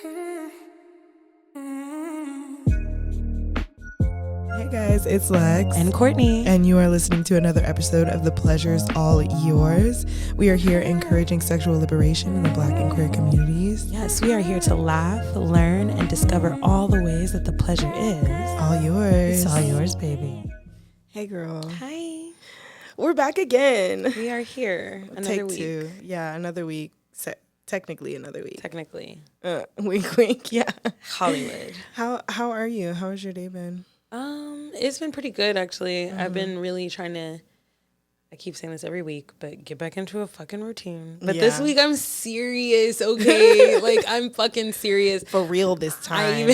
Hey guys, it's Lex and Courtney, and you are listening to another episode of The Pleasure's All Yours. We are here encouraging sexual liberation in the Black and queer communities. Yes, we are here to laugh, learn, and discover all the ways that the pleasure is all yours. It's all yours, baby. Hey girl. Hi. We're back again. We are here. Another Take week. two. Yeah, another week. Technically another week. Technically. Wink, yeah. Hollywood. How are you? How has your day been? It's been pretty good, actually. I've been really trying to, I keep saying this every week, but get back into a fucking routine. But this week I'm serious, okay? Like, I'm fucking serious. For real this time.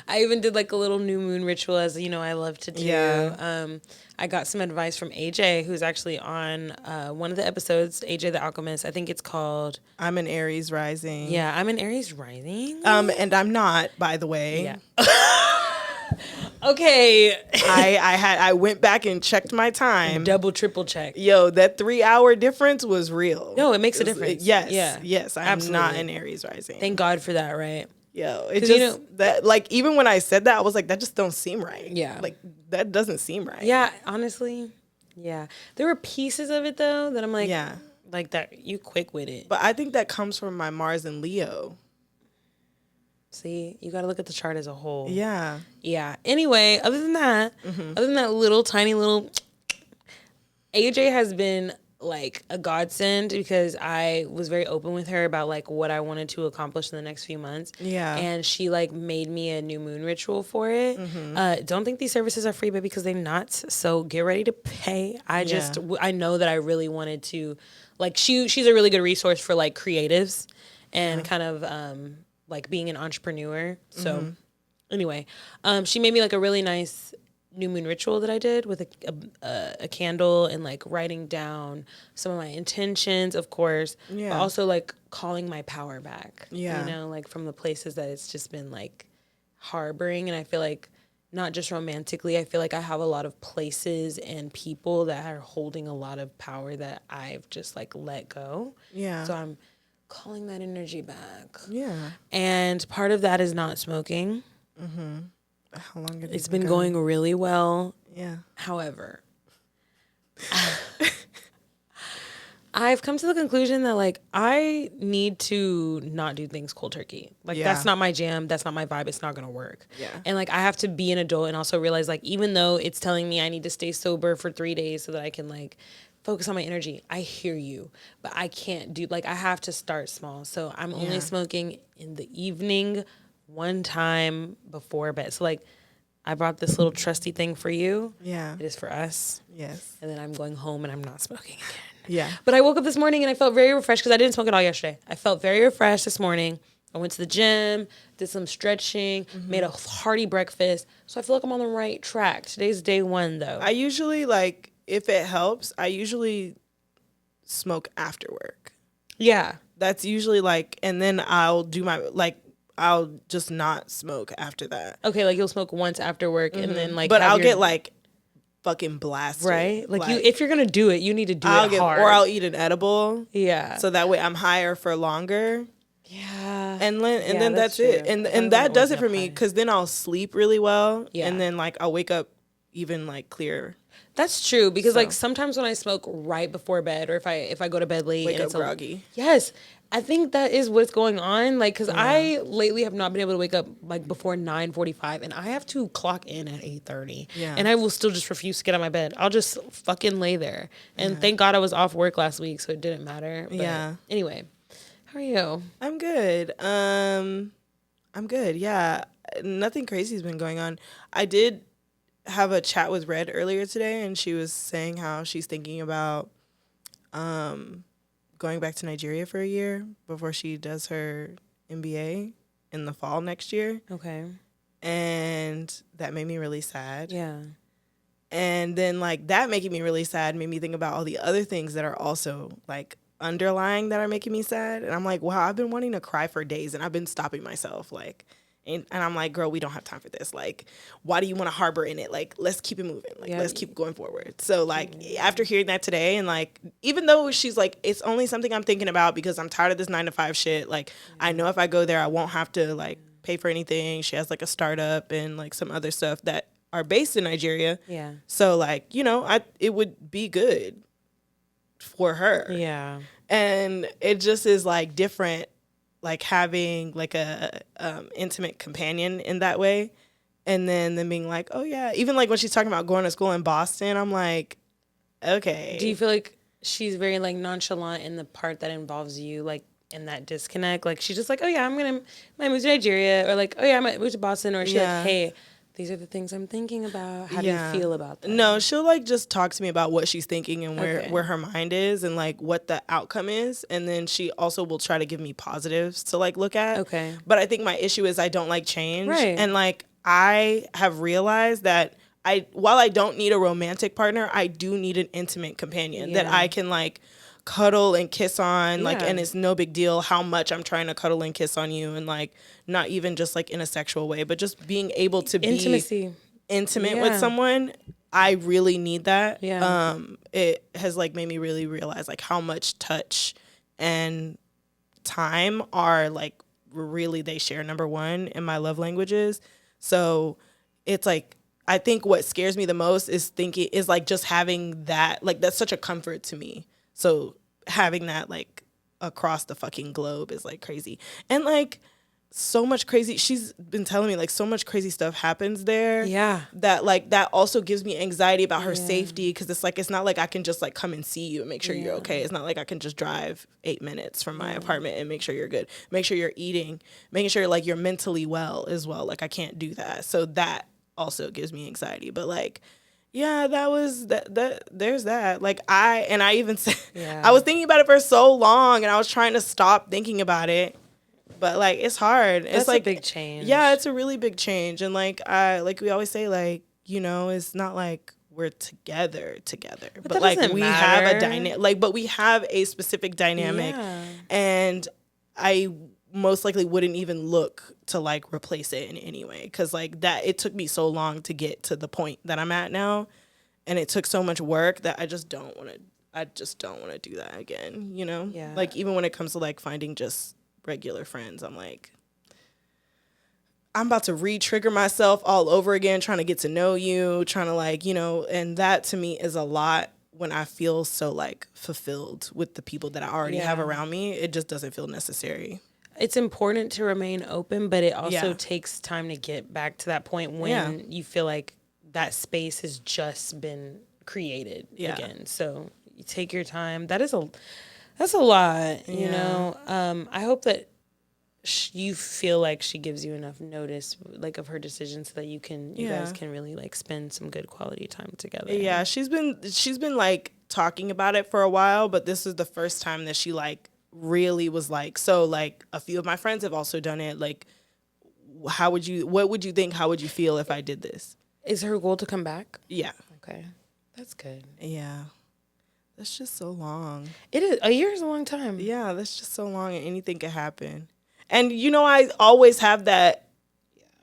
I even did like a little new moon ritual, as you know I love to do. Yeah. I got some advice from AJ, who's actually on one of the episodes, AJ the Alchemist. I think it's called I'm an Aries rising. Yeah, I'm an Aries rising. And I'm not, by the way. Yeah. Okay. I went back and checked my time. Double, triple check. Yo, that 3-hour difference was real. No, it makes a difference. Yes. I'm Absolutely. not an Aries rising. Thank God for that, right? Yo, it just, that, like, even when I said that, I was like, that just don't seem right. Yeah. Like, that doesn't seem right. Yeah, honestly. Yeah. There were pieces of it, though, that I'm like, yeah. Like that, you quick with it. But I think that comes from my Mars and Leo. See, you got to look at the chart as a whole. Yeah. Yeah. Anyway, other than that little tiny little, AJ has been like a godsend because I was very open with her about like what I wanted to accomplish in the next few months. Yeah. And she like made me a new moon ritual for it. Don't think these services are free, but because they're not, so get ready to pay. I know that I really wanted to, like, she's a really good resource for like creatives and kind of like being an entrepreneur. So anyway, she made me like a really nice new moon ritual that I did with a candle and like writing down some of my intentions, of course, but also like calling my power back. Yeah. You know, like from the places that it's just been like harboring. And I feel like not just romantically, I feel like I have a lot of places and people that are holding a lot of power that I've just like let go. Yeah. So I'm calling that energy back. Yeah. And part of that is not smoking. How long have It's been going really well. Yeah. However, I've come to the conclusion that like I need to not do things cold turkey. Like that's not my jam. That's not my vibe. It's not going to work. Yeah. And like I have to be an adult and also realize like even though it's telling me I need to stay sober for 3 days so that I can like focus on my energy. I hear you, but I can't do, like I have to start small. So I'm only smoking in the evening one time before bed. So like I brought this little trusty thing for you. Yeah. It is for us. Yes. And then I'm going home and I'm not smoking again. Yeah. But I woke up this morning and I felt very refreshed because I didn't smoke at all yesterday. I felt very refreshed this morning. I went to the gym, did some stretching, made a hearty breakfast. So I feel like I'm on the right track. Today's day 1 though. I usually, like, if it helps, I usually smoke after work. Yeah. That's usually like, and then I'll do my, like, I'll just not smoke after that. Okay, like you'll smoke once after work and then like. But I'll get like fucking blasted. Right? Like you, if you're going to do it, you need to do it hard. Or I'll eat an edible. Yeah. So that way I'm higher for longer. Yeah. And then that's it. And that does it for me because then I'll sleep really well. Yeah. And then like I'll wake up even like clearer. That's true because like sometimes when I smoke right before bed or if I go to bed late Wake and up it's groggy. Yes. I think that is what's going on. Like, cause I lately have not been able to wake up like before 9:45 and I have to clock in at 8:30. Yeah. And I will still just refuse to get out of my bed. I'll just fucking lay there. And thank God I was off work last week, so it didn't matter. But anyway, how are you? I'm good. I'm good. Yeah. Nothing crazy has been going on. I did have a chat with Red earlier today and she was saying how she's thinking about going back to Nigeria for a year before she does her MBA in the fall next year. Okay. And that made me really sad. Yeah. And then like that making me really sad made me think about all the other things that are also like underlying that are making me sad. And I'm like, wow, I've been wanting to cry for days and I've been stopping myself like And I'm like, girl, we don't have time for this. Like, why do you want to harbor in it? Like, let's keep it moving. Like, let's keep going forward. So, like, after hearing that today, and, like, even though she's like, it's only something I'm thinking about because I'm tired of this 9-to-5 shit. Like, I know if I go there, I won't have to, like, pay for anything. She has, like, a startup and, like, some other stuff that are based in Nigeria. Yeah. So, like, you know, it would be good for her. Yeah. And it just is, like, different, like, having, like, a intimate companion in that way. And then them being like, oh, yeah. Even, like, when she's talking about going to school in Boston, I'm like, okay. Do you feel like she's very, like, nonchalant in the part that involves you, like, in that disconnect? Like, she's just like, oh, yeah, I might move to Nigeria. Or, like, oh, yeah, I might move to Boston. Or she's like, hey, these are the things I'm thinking about. How do you feel about them? No, she'll, like, just talk to me about what she's thinking and where her mind is and, like, what the outcome is. And then she also will try to give me positives to, like, look at. Okay. But I think my issue is I don't like change. Right. And, like, I have realized that while I don't need a romantic partner, I do need an intimate companion that I can, like, cuddle and kiss on, like, and it's no big deal how much I'm trying to cuddle and kiss on you, and, like, not even just, like, in a sexual way, but just being able to be intimate with someone. I really need that. It has, like, made me really realize, like, how much touch and time are, like, really they share number one in my love languages. So it's like, I think what scares me the most is like just having that, like, that's such a comfort to me. So having that, like, across the fucking globe is, like, crazy. And, like, so much crazy, she's been telling me, like, so much crazy stuff happens there. Yeah. That, like, that also gives me anxiety about her safety, because it's like, it's not like I can just, like, come and see you and make sure you're okay. It's not like I can just drive 8 minutes from my apartment and make sure you're good. Make sure you're eating. Making sure, like, you're mentally well as well. Like, I can't do that. So that also gives me anxiety. But, like, yeah, that was that there's that. Like, I even said, I was thinking about it for so long, and I was trying to stop thinking about it, but, like, it's hard. That's it's like a big change. Yeah, it's a really big change. And, like, we always say, like, you know, it's not like we're together, but like, we have a dynamic, like, but we have a specific dynamic, and I most likely wouldn't even look to, like, replace it in any way, because, like, that, it took me so long to get to the point that I'm at now, and it took so much work that I just don't want to do that again, you know? Like, even when it comes to, like, finding just regular friends, I'm like, I'm about to re-trigger myself all over again, trying to get to know you, trying to, like, you know, and that to me is a lot when I feel so, like, fulfilled with the people that I already have around me. It just doesn't feel necessary. It's important to remain open, but it also takes time to get back to that point when you feel like that space has just been created again. So you take your time. That's a lot, you know. I hope that you feel like she gives you enough notice, like, of her decision, so that you guys can really, like, spend some good quality time together. Yeah, she's been like talking about it for a while, but this is the first time that she, like, really was like, so, like, a few of my friends have also done it. Like, what would you think? How would you feel if I did this? Is her goal to come back? Yeah. Okay. That's good. Yeah. That's just so long. It is. A year is a long time. Yeah, that's just so long, and anything could happen. And, you know, I always have that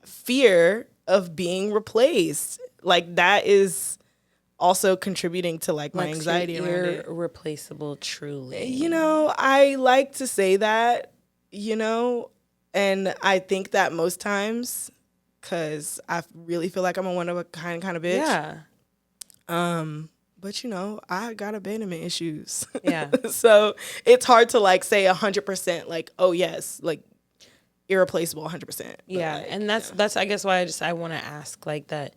fear of being replaced. Like, that is also contributing to, like, my anxiety around it. Irreplaceable, truly. You know, I like to say that, you know, and I think that most times, because I really feel like I'm a one-of-a-kind kind of bitch. Yeah. But, you know, I got abandonment issues. Yeah. So it's hard to, like, say 100%, like, oh, yes, like, irreplaceable 100%. Yeah, like, and that's I guess why I want to ask, like, that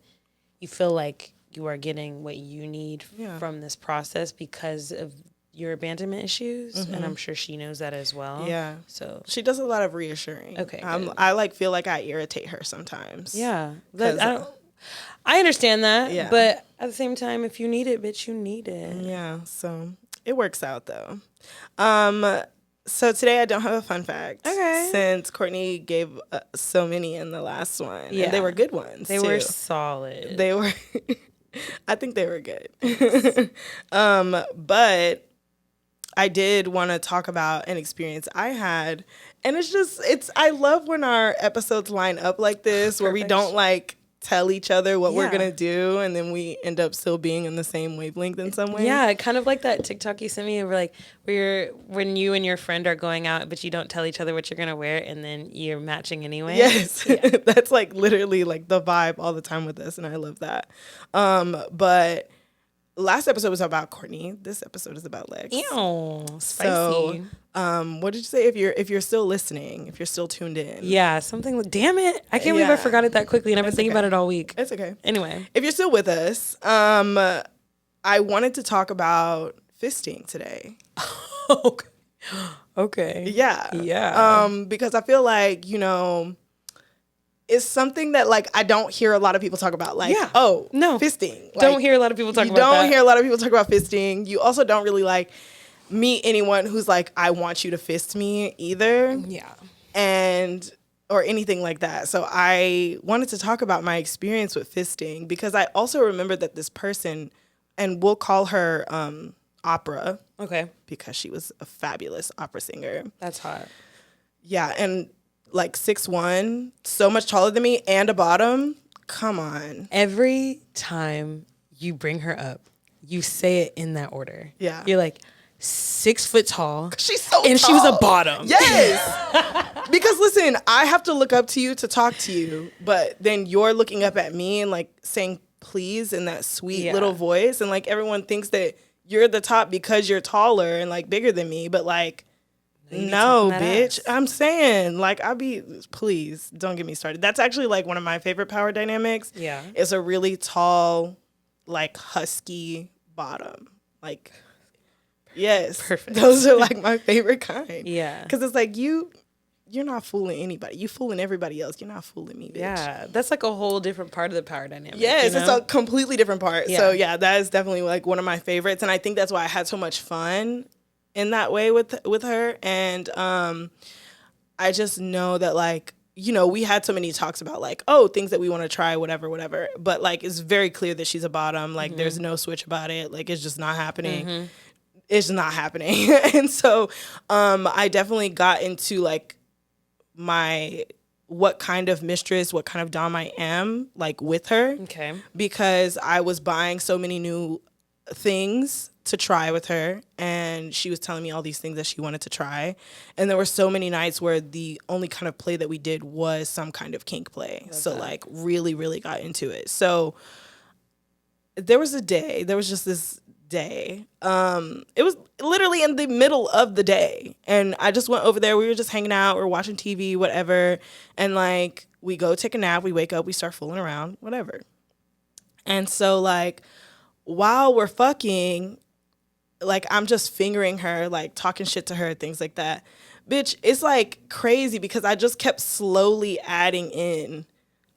you feel like you are getting what you need from this process because of your abandonment issues, and I'm sure she knows that as well. Yeah. So she does a lot of reassuring. Okay. I, like, feel like I irritate her sometimes. Yeah. I understand that. Yeah. But at the same time, if you need it, bitch, you need it. Yeah. So it works out though. So today I don't have a fun fact. Okay. Since Courtney gave so many in the last one. Yeah. And they were good ones. They were solid. They were. I think they were good. But I did want to talk about an experience I had. And I love when our episodes line up like this, where we don't like tell each other what we're going to do. And then we end up still being in the same wavelength in some way. Yeah, kind of like that TikTok you sent me where when you and your friend are going out, but you don't tell each other what you're going to wear and then you're matching anyway. Yes. Yeah. That's like literally like the vibe all the time with us. And I love that. But last episode was about Courtney. This episode is about Lex. Ew, spicy. So, what did you say? If you're still listening, if you're still tuned in? Yeah, damn it! I can't believe I forgot it that quickly, and I've been thinking about it all week. It's okay. Anyway, if you're still with us, I wanted to talk about fisting today. Okay. Yeah. Because I feel like it's something that like I don't hear a lot of people talk about. Like, fisting. Like, don't hear a lot of people talk about that. You don't hear a lot of people talk about fisting. You also don't really like meet anyone who's like, I want you to fist me either. Yeah. Or anything like that. So I wanted to talk about my experience with fisting because I also remember that this person, and we'll call her Opera. Okay. Because she was a fabulous opera singer. That's hot. Yeah, and like 6'1", so much taller than me and a bottom. Come on. Every time you bring her up, you say it in that order. Yeah. You're like 6 foot tall. She's so and tall. She was a bottom. Yes. Because listen, I have to look up to you to talk to you, but then you're looking up at me and like saying please in that sweet little voice, and like everyone thinks that you're the top because you're taller and like bigger than me, but like no, bitch. I'm saying, like, please don't get me started. That's actually like one of my favorite power dynamics. Yeah. It's a really tall, like husky bottom. Like, yes. Perfect. Those are like my favorite kind. Yeah. Because it's like you're not fooling anybody. You fooling everybody else. You're not fooling me, bitch. Yeah. That's like a whole different part of the power dynamic. Yes, it's a completely different part. Yeah. So yeah, that is definitely like one of my favorites. And I think that's why I had so much fun in that way with her. And I just know that like, we had so many talks about like, things that we want to try, whatever. But like, it's very clear that she's a bottom. Like there's no switch about it. Like it's just not happening. It's not happening. And so I definitely got into like what kind of mistress, what kind of dom I am like with her. Okay. Because I was buying so many new things to try with her, and she was telling me all these things that she wanted to try, and there were so many nights where the only kind of play that we did was some kind of kink play. So like really got into it. So there was just this day, it was literally in the middle of the day, and I just went over there. We were just hanging out, we were watching TV, whatever, and like we go take a nap, we wake up, we start fooling around, whatever. And so like while we're fucking, like I'm just fingering her, like talking shit to her, things like that. Bitch, it's like crazy because I just kept slowly adding in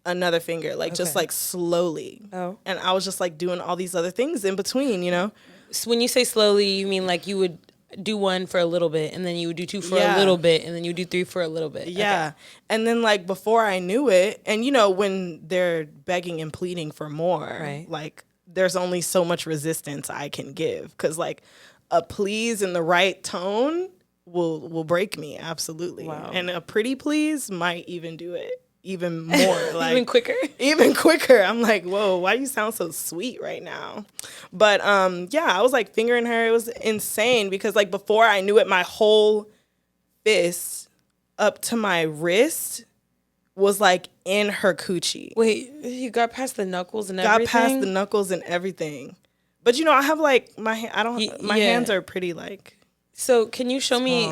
another finger, like just like slowly. Oh. And I was just like doing all these other things in between, So when you say slowly, you mean like you would do one for a little bit, and then you would do two for a little bit, and then you would do three for a little bit. Yeah. Okay. And then like before I knew it, and when they're begging and pleading for more, right, like there's only so much resistance I can give, because like a please in the right tone will break me, absolutely. Wow. And a pretty please might even do it even more, like even quicker. I'm like, whoa, why you sound so sweet right now? But I was like fingering her. It was insane because like before I knew it, my whole fist up to my wrist was like in her coochie. Wait, you got past the knuckles and everything? Got past the knuckles and everything. But I have like my hands are pretty like. So can you show me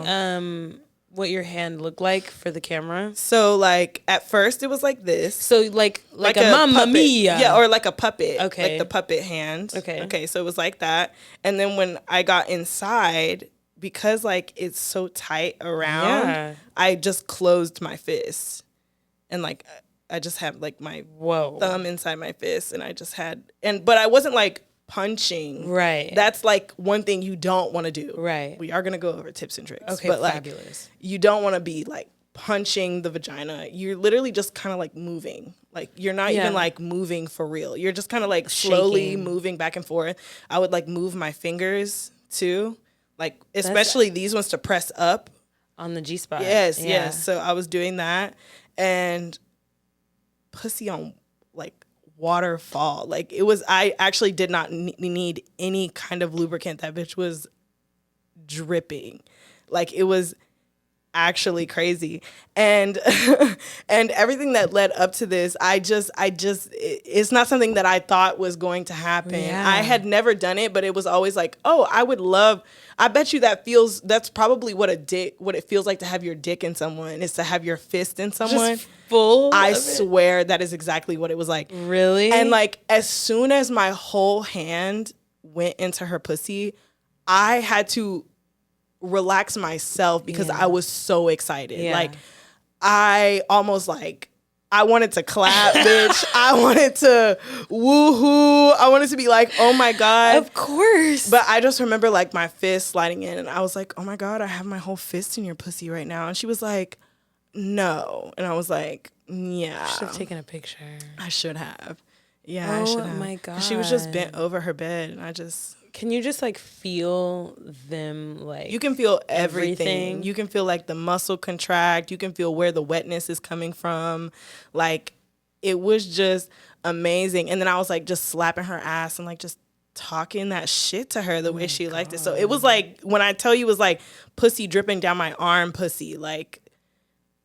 what your hand looked like for the camera? So like at first it was like this. So like a mamma mia. Yeah, or like a puppet. Okay. Like the puppet hand. Okay. Okay, so it was like that. And then when I got inside, because like it's so tight around, I just closed my fist. And like I just had like my thumb inside my fist, and I just had but I wasn't like punching. Right. That's like one thing you don't want to do. Right. We are gonna go over tips and tricks. Okay, but like, fabulous. You don't want to be like punching the vagina. You're literally just kind of like moving. Like you're not even like moving for real. You're just kind of like slowly moving back and forth. I would like move my fingers too. like especially these ones to press up on the G spot. Yes. So I was doing that, and pussy on like waterfall. Like it was. I actually did not need any kind of lubricant. That bitch was dripping. Like it was actually crazy. And and everything that led up to this, it's not something that I thought was going to happen. I had never done it, but it was always like, oh, I bet you that's probably what it feels like to have your dick in someone, is to have your fist in someone. Just full. I swear that is exactly what it was like. Really? And like as soon as my whole hand went into her pussy, I had to relax myself because I was so excited. Like I almost like I wanted to clap, bitch. I wanted to woohoo. I wanted to be like, oh my God. Of course. But I just remember like my fist sliding in, and I was like, oh my God, I have my whole fist in your pussy right now. And she was like, no. And I was like, yeah. I should have taken a picture. I should have. Yeah, I should have. Oh my God. She was just bent over her bed, and I just... Can you just like feel them like... You can feel everything. You can feel like the muscle contract. You can feel where the wetness is coming from. Like it was just amazing. And then I was like just slapping her ass and like just talking that shit to her the way she liked it. So it was like, when I tell you it was like pussy dripping down my arm pussy, like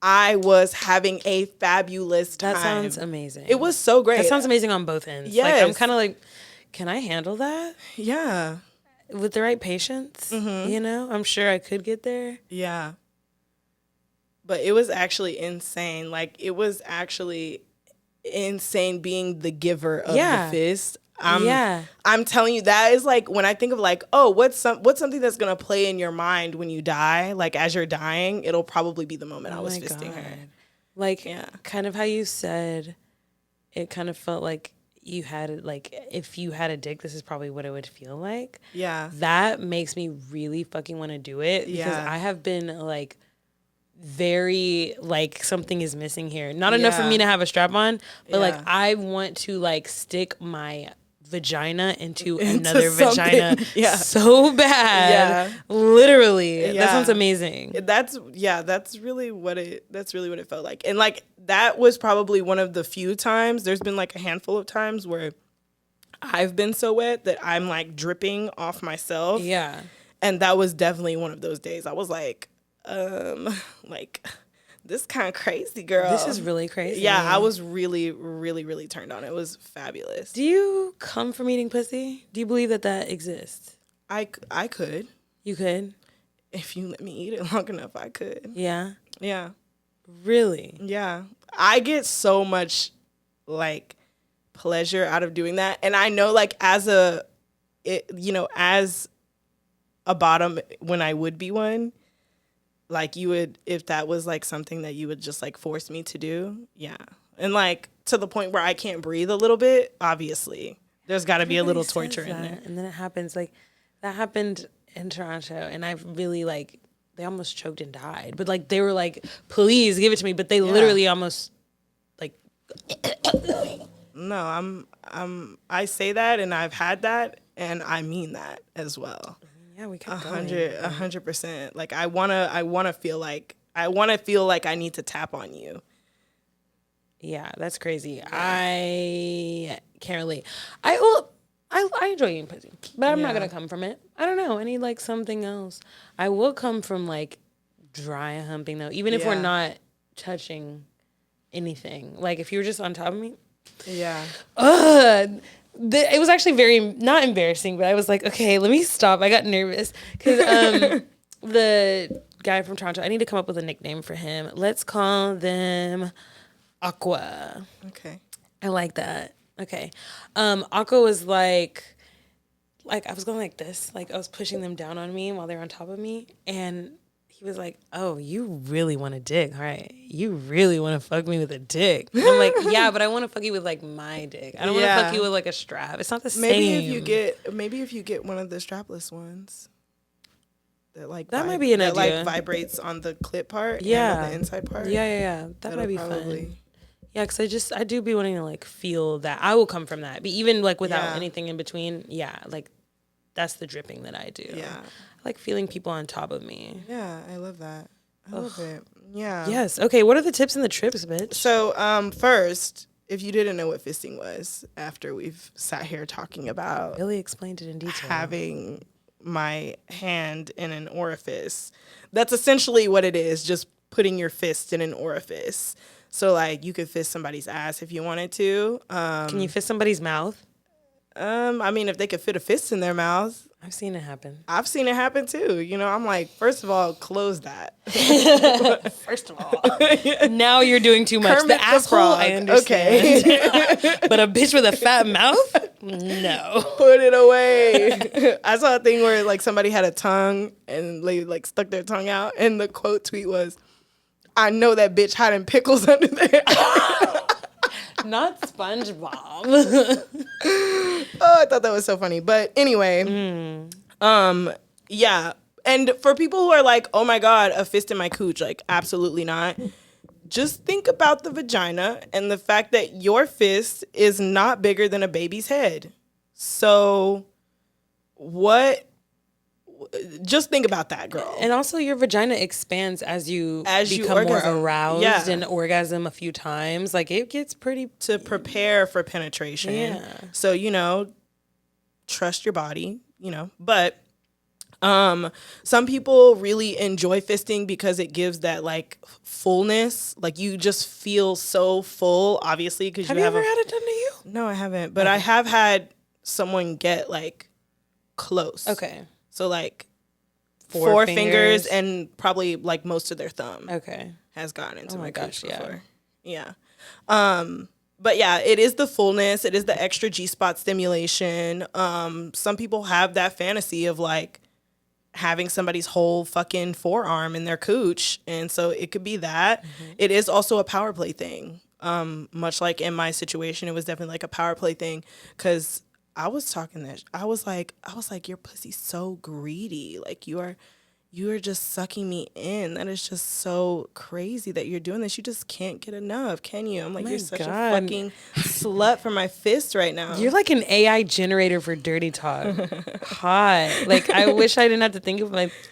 I was having a fabulous time. That sounds amazing. It was so great. That sounds amazing on both ends. Yes. Like I'm kind of like, can I handle that? Yeah. With the right patience, you know? I'm sure I could get there. Yeah. But it was actually insane. Like, it was actually insane being the giver of the fist. I'm telling you, that is like, when I think of like, oh, what's something that's going to play in your mind when you die? Like, as you're dying, it'll probably be the moment I was fisting her. Like, kind of how you said, it kind of felt like you had, like, if you had a dick, this is probably what it would feel like. Yeah. That makes me really fucking want to do it, because I have been, like, very, like, something is missing here. Not enough for me to have a strap on, but, like, I want to, like, stick my vagina into another vagina so bad. Literally. That sounds amazing. That's really what it felt like. And like that was probably one of the few times, there's been like a handful of times where I've been so wet that I'm like dripping off myself. Yeah. And that was definitely one of those days. I was like this kind of crazy, girl. This is really crazy. Yeah, I was really, really, really turned on. It was fabulous. Do you come from eating pussy? Do you believe that exists? I could. You could? If you let me eat it long enough, I could. Yeah? Yeah. Really? Yeah. I get so much, like, pleasure out of doing that. And I know, like, as a bottom, when I would be one, like, you would, if that was, like, something that you would just, like, force me to do, yeah. And, like, to the point where I can't breathe a little bit, obviously. There's got to be a little torture in there. And then it happens, like, that happened in Toronto, and I really, like, they almost choked and died. But, like, they were like, please give it to me. But they literally almost, like... No, I say that, and I've had that, and I mean that as well. Yeah, we kept going. 100%. Like I wanna feel like I need to tap on you. Yeah, that's crazy. Yeah. I can't relate. I enjoy eating pussy, but I'm not gonna come from it. I don't know. I need like something else. I will come from like dry humping though, even if we're not touching anything. Like if you were just on top of me. Yeah. It was actually very, not embarrassing, but I was like, okay, let me stop. I got nervous because the guy from Toronto, I need to come up with a nickname for him. Let's call them Aqua. Okay. I like that. Okay. Aqua was like I was going like this. Like I was pushing them down on me while they were on top of me. And he was like, oh, you really want a dick, right? You really want to fuck me with a dick. And I'm like, yeah, but I want to fuck you with like my dick. I don't want to fuck you with like a strap. It's not the same. Maybe if you get one of the strapless ones. That might be an idea. That like vibrates on the clit part. Yeah. And the inside part. Yeah. That might be fun. Yeah, because I do be wanting to like feel that. I will come from that. But even like without anything in between, yeah, like That's the dripping that I do. Yeah. I like feeling people on top of me. Yeah, I love that. I love it. Yeah. Yes. Okay, what are the tips and the trips, bitch? So, first, if you didn't know what fisting was, after we've sat here talking about Really explained it in detail. having my hand in an orifice, that's essentially what it is, just putting your fist in an orifice. So, like, you could fist somebody's ass if you wanted to. Can you fist somebody's mouth? I mean, if they could fit a fist in their mouth. I've seen it happen. I've seen it happen too. You know, I'm like, first of all, close that. First of all. Now you're doing too much. Kermit the asshole, frog. I understand. Okay. But a bitch with a fat mouth? No. Put it away. I saw a thing where like somebody had a tongue and they like stuck their tongue out, and the quote tweet was, "I know that bitch hiding pickles under there." Not SpongeBob. Oh, I thought that was so funny. But anyway, yeah. And for people who are like, oh my God, a fist in my cooch, like absolutely not. Just think about the vagina and the fact that your fist is not bigger than a baby's head. So just think about that, girl. And also your vagina expands as you become more aroused and orgasm a few times. Like it gets pretty... To prepare for penetration. Yeah. So, you know, trust your body, you know. But some people really enjoy fisting because it gives that like fullness. Like you just feel so full, obviously. Because have you ever had it done to you? No, I haven't. But I have had someone get like close. Okay. So like four fingers and probably like most of their thumb. Okay. Has gotten into my gosh, cooch before. Yeah. But yeah, it is the fullness. It is the extra G-spot stimulation. Some people have that fantasy of like having somebody's whole fucking forearm in their cooch. And so it could be that. Mm-hmm. It is also a power play thing. Much like in my situation, it was definitely like a power play thing because I was talking that I was like, your pussy's so greedy. Like you are just sucking me in. That is just so crazy that you're doing this. You just can't get enough, can you? I'm like, you're such a fucking slut for my fist right now. You're like an AI generator for dirty talk. Hot. Like I wish I didn't have to think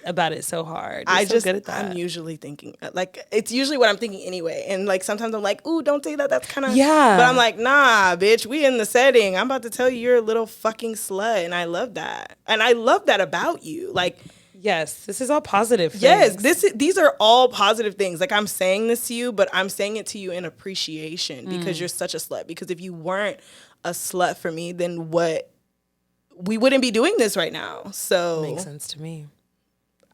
about it so hard. You're so good at that. I'm usually thinking like it's usually what I'm thinking anyway. And like sometimes I'm like, ooh, don't say that. That's kind of But I'm like, nah, bitch, we in the setting. I'm about to tell you you're a little fucking slut, and I love that. And I love that about you. Like. Yes, this is all positive things. Yes, these are all positive things. Like I'm saying this to you, but I'm saying it to you in appreciation because you're such a slut. Because if you weren't a slut for me, then we wouldn't be doing this right now. So makes sense to me.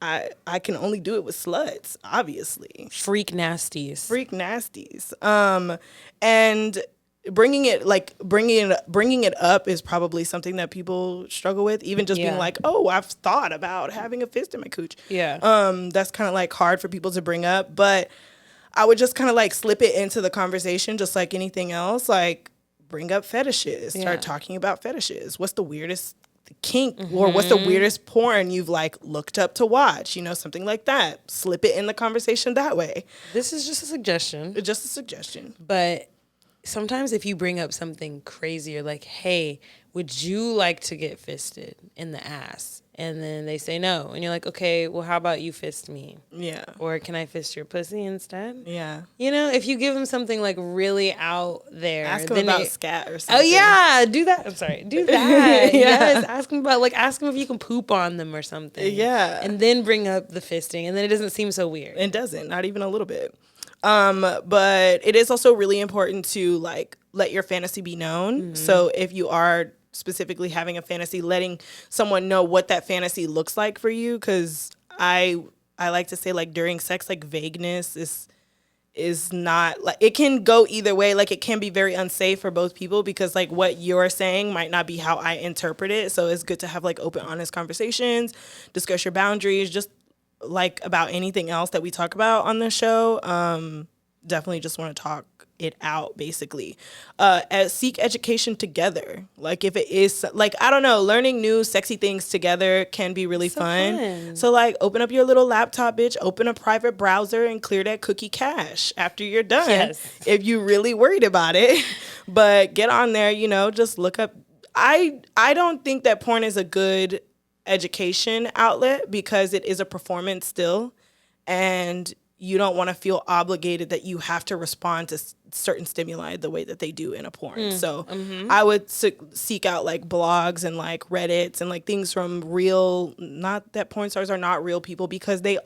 I can only do it with sluts, obviously. Freak nasties. And bringing it up is probably something that people struggle with, even just being like, oh, I've thought about having a fist in my cooch. That's kind of like hard for people to bring up, but I would just kind of like slip it into the conversation just like anything else. Like bring up fetishes, start talking about fetishes. What's the weirdest kink or what's the weirdest porn you've like looked up to watch, you know, something like that. Slip it in the conversation that way. This is just a suggestion. But sometimes if you bring up something crazy or like, hey, would you like to get fisted in the ass? And then they say no. And you're like, okay, well, how about you fist me? Yeah. Or can I fist your pussy instead? Yeah. You know, if you give them something like really out there. Ask them about scat or something. Oh, yeah. Do that. I'm sorry. Do that. Yes. Ask them if you can poop on them or something. Yeah. And then bring up the fisting. And then it doesn't seem so weird. It doesn't. Not even a little bit. But it is also really important to like let your fantasy be known. Mm-hmm. So if you are specifically having a fantasy, letting someone know what that fantasy looks like for you. Cause I like to say like during sex, like vagueness is not like, it can go either way. Like it can be very unsafe for both people because like what you're saying might not be how I interpret it. So it's good to have like open, honest conversations, discuss your boundaries, just like about anything else that we talk about on the show. Definitely just want to talk it out basically. Seek education together. Like if it is like, I don't know, learning new sexy things together can be really fun. So like open up your little laptop, bitch, open a private browser and clear that cookie cache after you're done. If you're really worried about it, but get on there, you know, just look up. I don't think that porn is a good education outlet because it is a performance still, and you don't want to feel obligated that you have to respond to certain stimuli the way that they do in a porn. So I would seek out like blogs and like Reddits and like things from real, not that porn stars are not real people, because they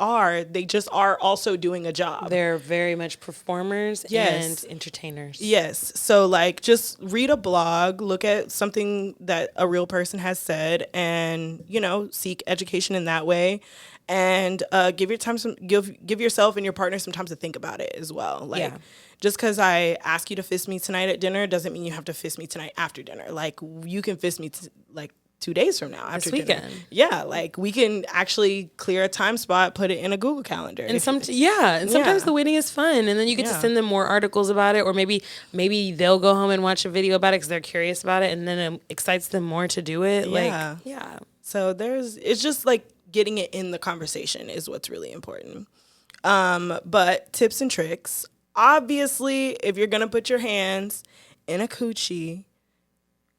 just are also doing a job. They're very much performers and entertainers. Yes. So like just read a blog, look at something that a real person has said, and, you know, seek education in that way. And give yourself and your partner some time to think about it as well. Like, just because I ask you to fist me tonight at dinner doesn't mean you have to fist me tonight after dinner. Like, you can fist me like 2 days from now after this weekend. Dinner. Yeah, like we can actually clear a time spot, put it in a Google Calendar. And sometimes the waiting is fun, and then you get to send them more articles about it, or maybe they'll go home and watch a video about it because they're curious about it, and then it excites them more to do it. So it's just like getting it in the conversation is what's really important. But tips and tricks. Obviously, if you're gonna put your hands in a coochie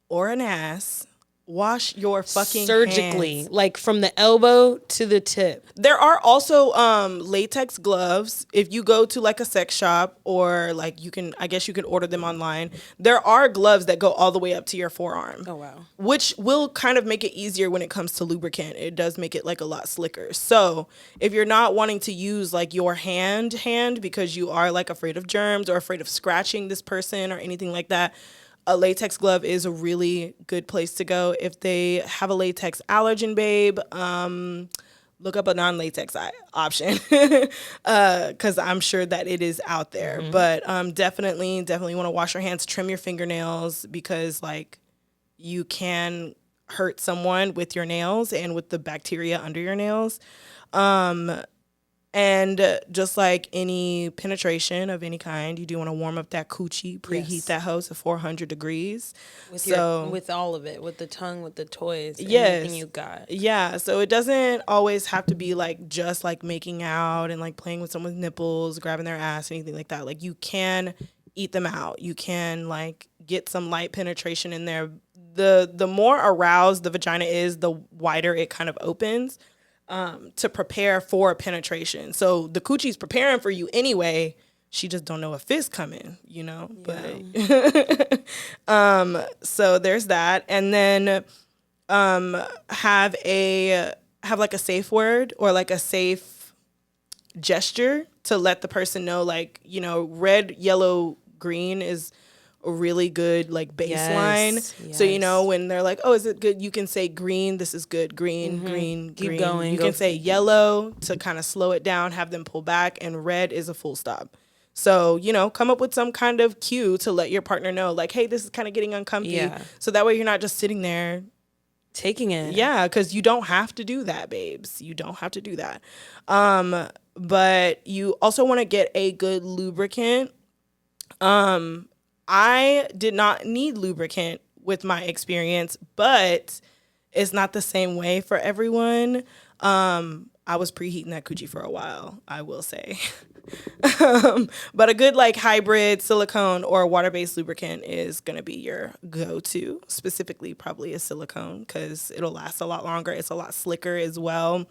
or an ass, wash your fucking surgically hands. Like from the elbow to the tip. There are also latex gloves. If you go to like a sex shop, or like you can order them online. There are gloves that go all the way up to your forearm. Oh wow. Which will kind of make it easier when it comes to lubricant. It does make it like a lot slicker. So if you're not wanting to use like your hand because you are like afraid of germs or afraid of scratching this person or anything like that, a latex glove is a really good place to go. If they have a latex allergen, babe, look up a non-latex option because I'm sure that it is out there. Mm-hmm. But definitely want to wash your hands, trim your fingernails, because like you can hurt someone with your nails and with the bacteria under your nails. And just like any penetration of any kind, you do want to warm up that coochie, preheat that hose to 400 degrees. With all of it, with the tongue, with the toys, anything you got. Yeah, so it doesn't always have to be like just like making out and like playing with someone's nipples, grabbing their ass, anything like that. Like you can eat them out. You can like get some light penetration in there. The more aroused the vagina is, the wider it kind of opens. To prepare for penetration. So the coochie's preparing for you anyway. She just don't know a fist coming, you know? Yeah. But so there's that. And then have like a safe word or like a safe gesture to let the person know, like, you know, red, yellow, green is a really good like baseline. Yes. So you know when they're like, oh, is it good, you can say green, this is good, green, green, keep green. Going, you can say yellow to kind of slow it down, have them pull back, and red is a full stop. So, you know, come up with some kind of cue to let your partner know, like, hey, this is kind of getting uncomfy. Yeah. So that way you're not just sitting there taking it. Yeah, because you don't have to do that, babes. You don't have to do that. But you also want to get a good lubricant. I did not need lubricant with my experience, but it's not the same way for everyone. I was preheating that coochie for a while, I will say. But a good like hybrid silicone or water-based lubricant is going to be your go-to, specifically probably a silicone because it'll last a lot longer. It's a lot slicker as well.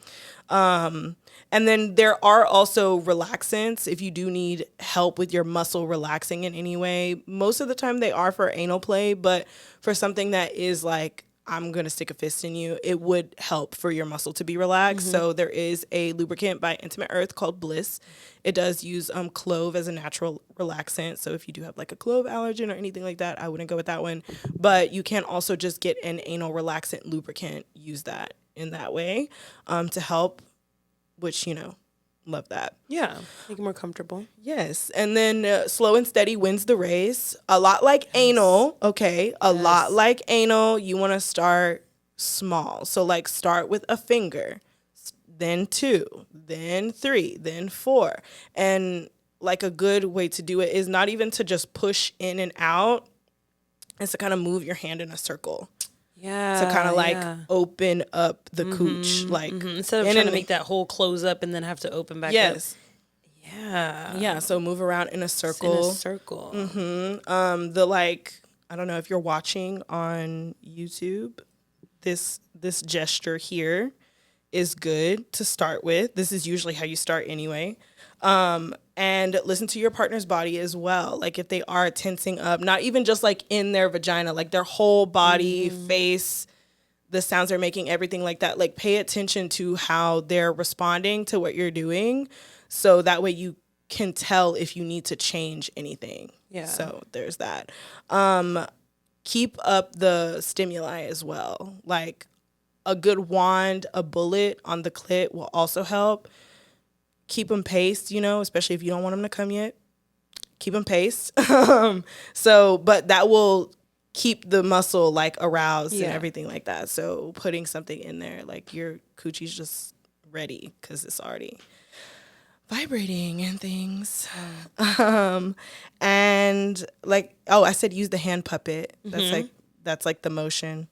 And then there are also relaxants if you do need help with your muscle relaxing in any way. Most of the time they are for anal play, but for something that is like, I'm going to stick a fist in you, it would help for your muscle to be relaxed. Mm-hmm. So there is a lubricant by Intimate Earth called Bliss. It does use clove as a natural relaxant. So if you do have like a clove allergen or anything like that, I wouldn't go with that one. But you can also just get an anal relaxant lubricant, use that in that way to help, which, you know, love that. Yeah, make it more comfortable. Yes. And then slow and steady wins the race. A lot like anal, okay? A lot like anal, you want to start small. So like start with a finger, then 2, then 3, then 4. And like a good way to do it is not even to just push in and out. It's to kind of move your hand in a circle. Yeah. To kind of like open up the cooch. Like instead of trying to make that hole close up and then have to open back up. Yes. Yeah. Yeah. So move around in a circle. It's in a circle. Mm-hmm. The like, I don't know if you're watching on YouTube. this gesture here is good to start with. This is usually how you start anyway. And listen to your partner's body as well. Like if they are tensing up, not even just like in their vagina, like their whole body, face, the sounds they're making, everything like that. Like pay attention to how they're responding to what you're doing. So that way you can tell if you need to change anything. Yeah. So there's that. Keep up the stimuli as well. Like a good wand, a bullet on the clit will also help. Keep them paced, you know, especially if you don't want them to come yet. Keep them paced. But that will keep the muscle like aroused and everything like that. So putting something in there, like your coochie's just ready because it's already vibrating and things. And like, I said use the hand puppet. That's like the motion.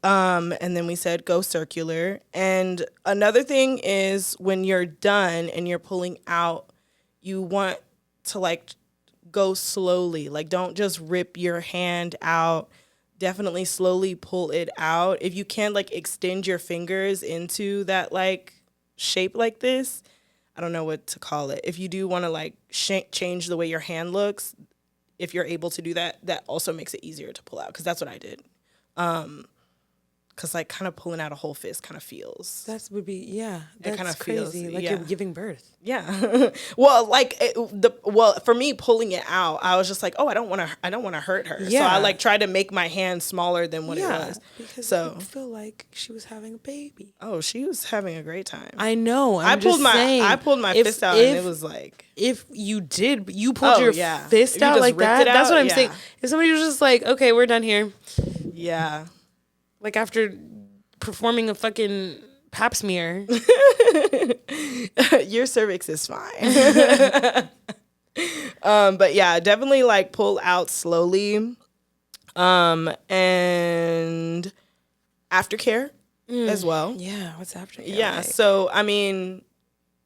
And then we said go circular. And another thing is when you're done and you're pulling out, you want to like go slowly. Like don't just rip your hand out. Definitely slowly pull it out. If you can like extend your fingers into that like shape like this, I don't know what to call it. If you do want to like change the way your hand looks, if you're able to do that, that also makes it easier to pull out. Cause that's what I did. Cause like kind of pulling out a whole fist kind of feels. That would be That's kind of crazy. Feels, like you're giving birth. Yeah. Well, for me pulling it out, I was just like, I don't want to hurt her. Yeah. So I like tried to make my hand smaller than what it was. Because I feel like she was having a baby. Oh, she was having a great time. I know. I pulled my fist out and it was like. If you pulled your fist out like that. That's what I'm saying. If somebody was just like, okay, we're done here. Yeah. Like after performing a fucking pap smear. Your cervix is fine. But yeah, definitely like pull out slowly. And aftercare as well. Yeah, what's aftercare? Yeah, like? So I mean,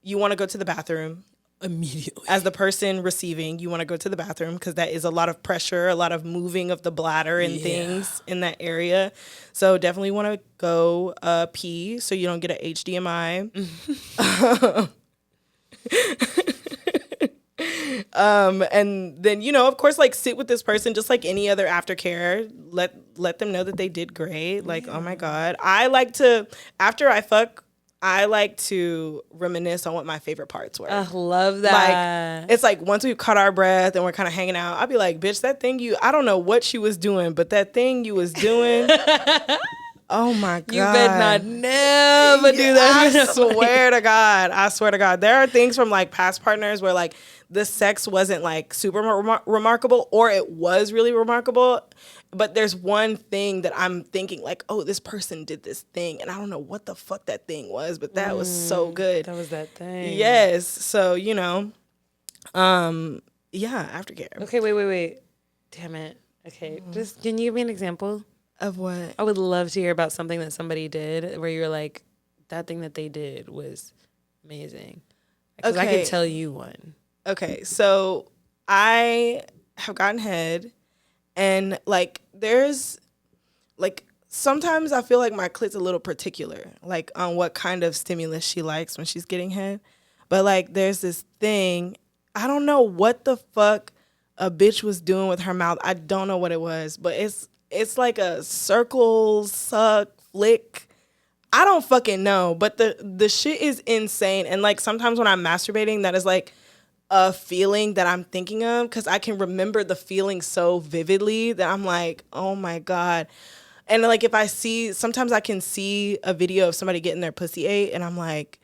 you want to go to the bathroom. Immediately. As the person receiving, you want to go to the bathroom because that is a lot of pressure, a lot of moving of the bladder and things in that area. So definitely want to go pee so you don't get an HDMI. And then, you know, of course, like sit with this person just like any other aftercare. Let them know that they did great. Like, oh my God. After I fuck, I like to reminisce on what my favorite parts were. I love that. Like, it's like once we've caught our breath and we're kind of hanging out, I'll be like, bitch, that thing I don't know what she was doing, but that thing you was doing, oh my God. You better not never do that. I swear to God. There are things from like past partners where like the sex wasn't like super remarkable or it was really remarkable. But there's one thing that I'm thinking like, oh, this person did this thing. And I don't know what the fuck that thing was, but that was so good. That was that thing. Yes. So, you know, aftercare. Okay, wait. Damn it. Okay, just can you give me an example? Of what? I would love to hear about something that somebody did where you're like, that thing that they did was amazing. Because I could tell you one. Okay, so I have gotten head. And like there's like sometimes I feel like my clit's a little particular, like on what kind of stimulus she likes when she's getting head. But like there's this thing, I don't know what the fuck a bitch was doing with her mouth. I don't know what it was, but it's like a circle, suck, flick. I don't fucking know, but the shit is insane. And like sometimes when I'm masturbating, that is like a feeling that I'm thinking of because I can remember the feeling so vividly that I'm like, oh my God. And like sometimes I can see a video of somebody getting their pussy ate and I'm like,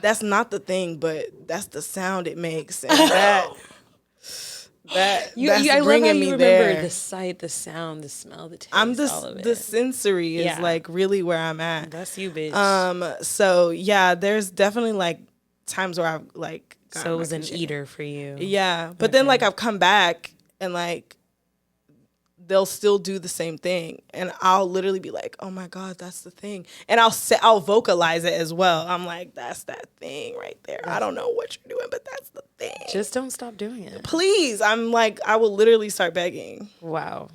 that's not the thing, but that's the sound it makes. And that's I bringing love how you me remember there. The sight, the sound, the smell, the taste, all of it. The sensory is like really where I'm at. That's you, bitch. So yeah, there's definitely like times where I've like, so it was an eater for you. Yeah. But then like I've come back and like they'll still do the same thing. And I'll literally be like, oh my God, that's the thing. And I'll vocalize it as well. I'm like, that's that thing right there. I don't know what you're doing, but that's the thing. Just don't stop doing it. Please. I'm like, I will literally start begging. Wow.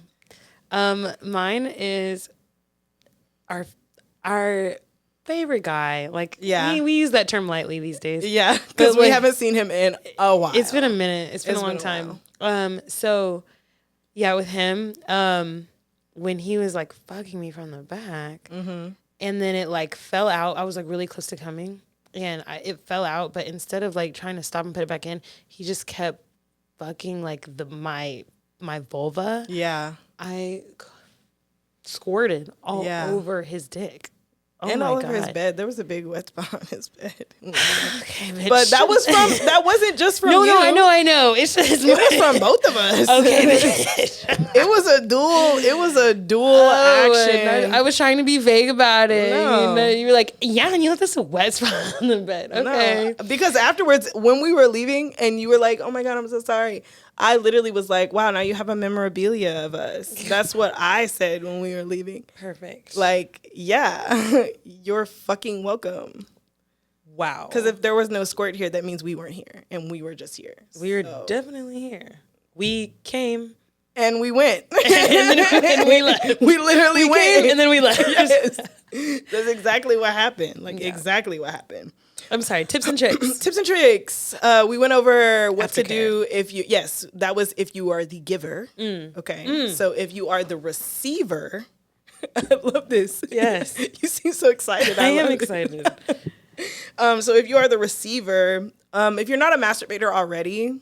Mine is our Our favorite guy, like, Yeah. we use that term lightly these days. Yeah, because we haven't seen him in a while. It's been a minute. It's been a long time. So yeah, with him, when he was like fucking me from the back, and then it like fell out. I was like really close to coming, and it fell out. But instead of like trying to stop and put it back in, he just kept fucking like my vulva. Yeah, I squirted all over his dick. Oh and my all God. over his bed. There was a big wet spot on his bed. Okay, bitch. But that wasn't just from you. No, I know. It was from both of us. Okay, bitch. It was a dual action. I was trying to be vague about it. No. You were like, yeah, and you left us a wet spot on the bed. Okay. No. Because afterwards, when we were leaving and you were like, oh my God, I'm so sorry. I literally was like, wow, now you have a memorabilia of us. That's what I said when we were leaving. Perfect. Like, yeah, you're fucking welcome. Wow. Because if there was no squirt here, that means we weren't here and we were just here. We were definitely here. We came. And we went. and we left. We literally went. Came and then we left. Yes. That's exactly what happened. Exactly what happened. I'm sorry. Tips and tricks. Tips and tricks. We went over what Aftercare. to do if you. Yes, that was if you are the giver. Okay. So if you are the receiver, I love this. Yes. You seem so excited. I am excited. So if you are the receiver, if you're not a masturbator already,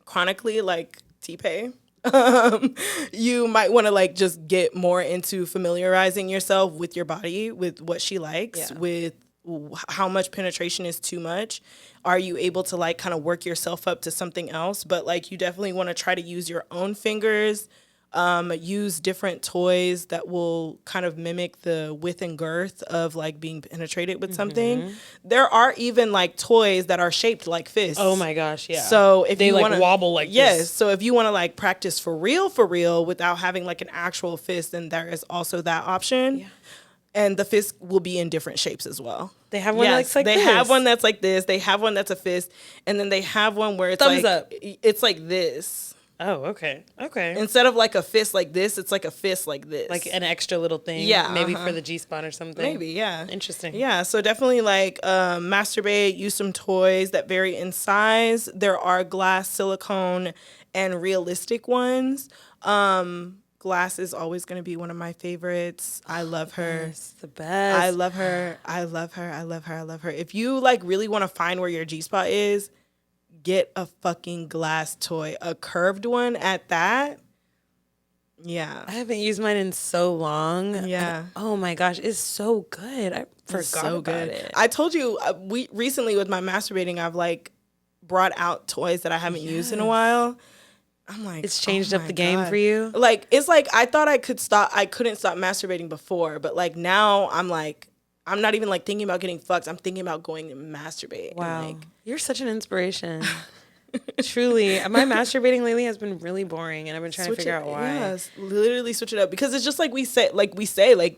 chronically like TPAY, you might want to like just get more into familiarizing yourself with your body, with what she likes, with how much penetration is too much. Are you able to like kind of work yourself up to something else? But like you definitely want to try to use your own fingers, use different toys that will kind of mimic the width and girth of like being penetrated with something. There are even like toys that are shaped like fists. Oh my gosh, yeah. So if they you like wanna, wobble like this. So if you want to like practice for real without having like an actual fist, then there is also that option. Yeah. And the fist will be in different shapes as well. They have one that's like they this. have one that's like this. They have one that's a fist, and then they have one where it's thumbs like up. It's like this. Oh, okay. Instead of like a fist like this, it's like a fist like this. Like an extra little thing. Yeah. Maybe for the G-spot or something. Maybe, yeah. Interesting. Yeah, so definitely like masturbate, use some toys that vary in size. There are glass, silicone, and realistic ones. Glass is always going to be one of my favorites. I love her. It's the best. I love her. If you like really want to find where your G-spot is, get a fucking glass toy, a curved one at that. Yeah. I haven't used mine in so long. Yeah. Oh my gosh, it's so good. I forgot about it. I told you we recently with my masturbating, I've like brought out toys that I haven't used in a while. I'm like, it's changed up the game for you. Like it's like I thought I couldn't stop masturbating before, but like now I'm like I'm not even like thinking about getting fucked. I'm thinking about going to masturbate. Wow, and, like, you're such an inspiration. Truly, my masturbating lately has been really boring, and I've been trying to figure out why. Yes, literally switch it up because it's just like we say,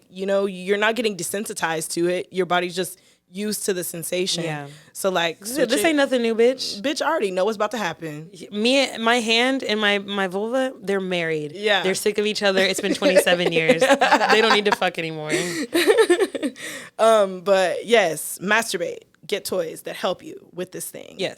you know, you're not getting desensitized to it. Your body's just used to the sensation. Yeah. So like, this ain't nothing new, bitch. Bitch, I already know what's about to happen. Me, my hand and my vulva, they're married. Yeah. They're sick of each other. It's been 27 years. They don't need to fuck anymore. But yes, masturbate. Get toys that help you with this thing. Yes.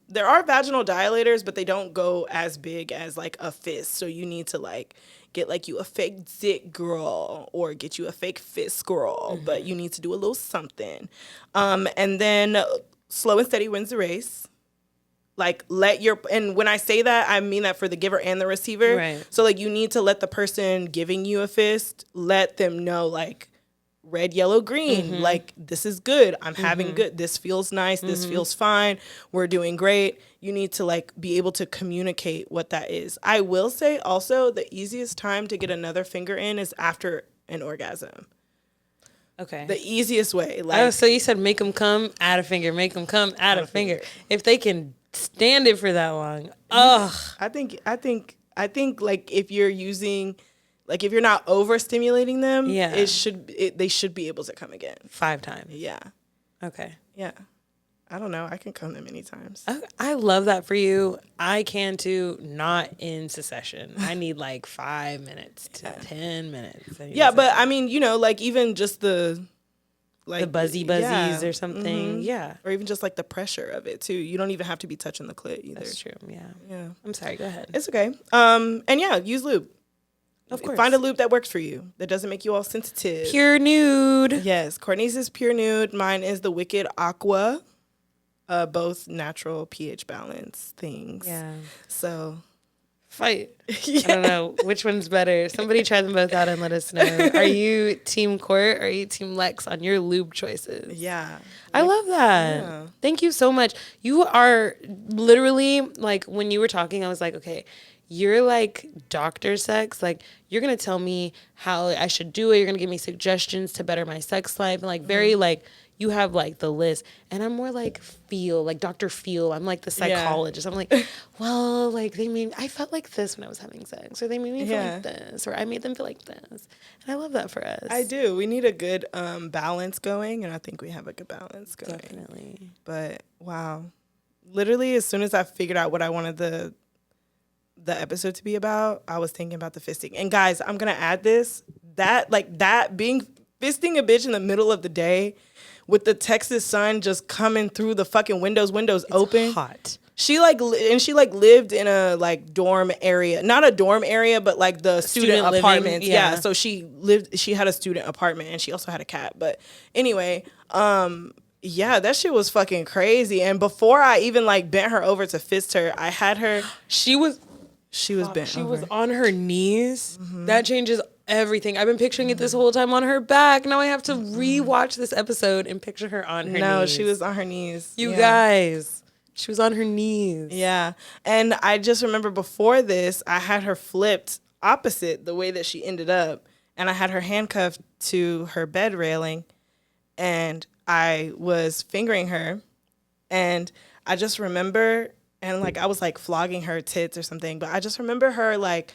There are vaginal dilators, but they don't go as big as like a fist. So you need to like get like you a fake dick girl or get you a fake fist girl, but you need to do a little something. And then slow and steady wins the race. Like and when I say that, I mean that for the giver and the receiver. Right. So like you need to let the person giving you a fist, let them know like, red, yellow, green. Like, this is good. I'm having good. This feels nice. This feels fine. We're doing great. You need to like be able to communicate what that is. I will say also the easiest time to get another finger in is after an orgasm. Okay. The easiest way. Like, so you said make them come, add a finger, make them come, add a finger. If they can stand it for that long. Ugh. I think like if you're using, like if you're not overstimulating them, they should be able to come again 5 times. Yeah. Okay. Yeah. I don't know. I can come that many times. I love that for you. I can too, not in succession. I need like 5 minutes to 10 minutes. Yeah, but I mean, you know, like even just the buzzies or something. Mm-hmm. Yeah. Or even just like the pressure of it too. You don't even have to be touching the clit either. That's true. Yeah. Yeah. I'm sorry. Go ahead. It's okay. And yeah, use lube. Of course. Find a lube that works for you, that doesn't make you all sensitive. Pure nude. Yes. Courtney's is Pure Nude. Mine is the Wicked Aqua. Both natural pH balance things. Yeah. So fight. Yeah. I don't know which one's better. Somebody try them both out and let us know. Are you Team Court or are you Team Lex on your lube choices? Yeah. I love that. Yeah. Thank you so much. You are literally like when you were talking, I was like, okay, you're like doctor sex. Like you're going to tell me how I should do it. You're going to give me suggestions to better my sex life. And like very like you have like the list, and I'm more like Dr. Feel. I'm like the psychologist. I'm like, well, like I felt like this when I was having sex, or they made me feel like this, or I made them feel like this. And I love that for us. I do. We need a good balance going, and I think we have a good balance going. Definitely. But wow, literally as soon as I figured out what I wanted the episode to be about, I was thinking about the fisting. And guys, I'm gonna add this, that being fisting a bitch in the middle of the day with the Texas sun just coming through the fucking windows it's open. Hot. She lived in a like dorm area, not a dorm area, but like the student apartments. Yeah. So she had a student apartment, and she also had a cat. But anyway, yeah, that shit was fucking crazy. And before I even like bent her over to fist her, I had her. She was bent. She was on her knees. Mm-hmm. That changes everything. I've been picturing it this whole time on her back. Now I have to rewatch this episode and picture her on her knees. No, she was on her knees. You guys, she was on her knees. Yeah. And I just remember before this, I had her flipped opposite the way that she ended up. And I had her handcuffed to her bed railing. And I was fingering her. And I just remember, and like I was like flogging her tits or something. But I just remember her like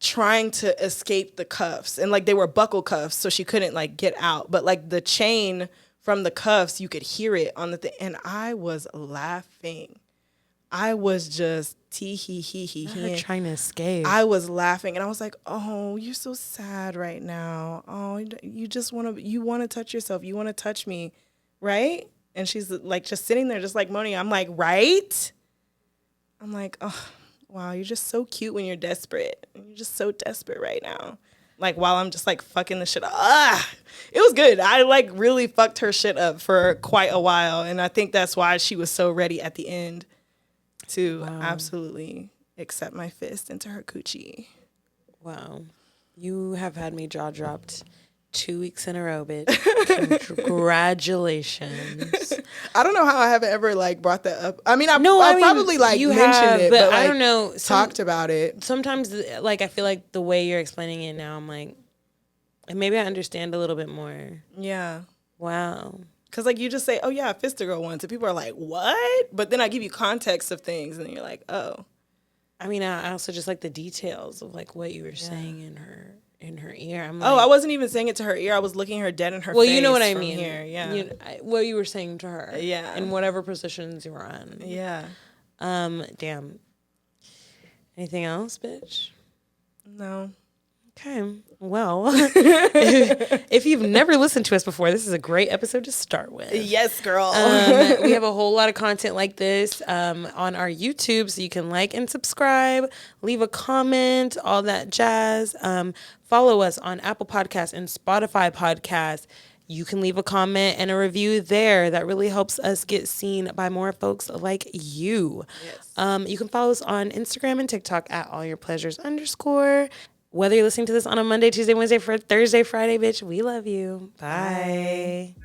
trying to escape the cuffs, and like they were buckle cuffs, so she couldn't like get out, but like the chain from the cuffs, you could hear it on the thing, and I was laughing. I was just her trying to escape. I was laughing, and I was like, oh, you're so sad right now. Oh, you want to touch yourself, you want to touch me, right? And she's like just sitting there just like moaning. I'm like, right? I'm like, oh, wow, you're just so cute when you're desperate. You're just so desperate right now. Like, while I'm just, like, fucking the shit up. It was good. I, like, really fucked her shit up for quite a while. And I think that's why she was so ready at the end to absolutely accept my fist into her coochie. Wow. You have had me jaw dropped 2 weeks in a row, bitch. Congratulations. I don't know how I haven't ever like brought that up. I mean, I probably like you mentioned it, but like, I don't know. Talked about it. Sometimes, like I feel like the way you're explaining it now, I'm like, maybe I understand a little bit more. Yeah. Wow. Because like you just say, oh yeah, I fisted a girl once, and people are like, what? But then I give you context of things, and then you're like, oh. I mean, I also just like the details of like what you were saying in her ear. I'm like, I wasn't even saying it to her ear. I was looking her dead in her face. Well, you know what I mean. Here. Yeah. What you were saying to her. Yeah. In whatever positions you were on. Yeah. Damn. Anything else, bitch? No. Okay. Well, if you've never listened to us before, this is a great episode to start with. Yes, girl. We have a whole lot of content like this on our YouTube, so you can like and subscribe, leave a comment, all that jazz. Follow us on Apple Podcasts and Spotify Podcasts. You can leave a comment and a review there. That really helps us get seen by more folks like you. Yes. You can follow us on Instagram and TikTok at allyourpleasures_. Whether you're listening to this on a Monday, Tuesday, Wednesday, Thursday, Friday, bitch, we love you. Bye.